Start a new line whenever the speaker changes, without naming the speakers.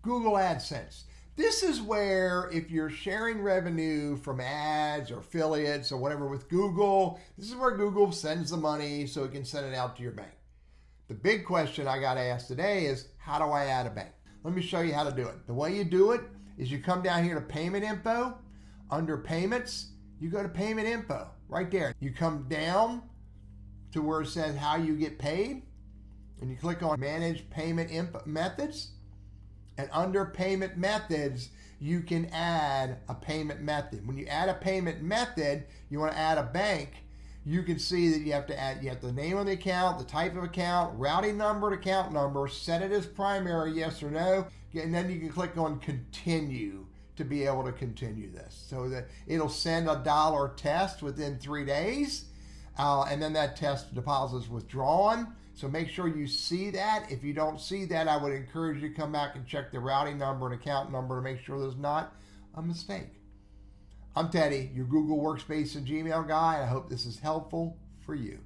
Google Adsense. This is where if you're sharing revenue from ads or affiliates or whatever with Google, this is where Google sends the money so it can send it out to your bank. The big question I got asked today is, how do I add a bank? Let me show you how to do it. The way you do it is you come down here to Payment Info. Under Payments, you go to Payment Info right there. You come down to where it says how you get paid, and you click on Manage Payment Methods. And under Payment Methods, you can add a payment method. When you add a payment method, you want to add a bank, you can see that you have the name of the account, the type of account, routing number, account number, set it as primary, yes or no, and then you can click on Continue to be able to continue this. So that it'll send a $1 test within 3 days, and then that test deposit is withdrawn. So make sure you see that. If you don't see that, I would encourage you to come back and check the routing number and account number to make sure there's not a mistake. I'm Teddy, your Google Workspace and Gmail guy, and I hope this is helpful for you.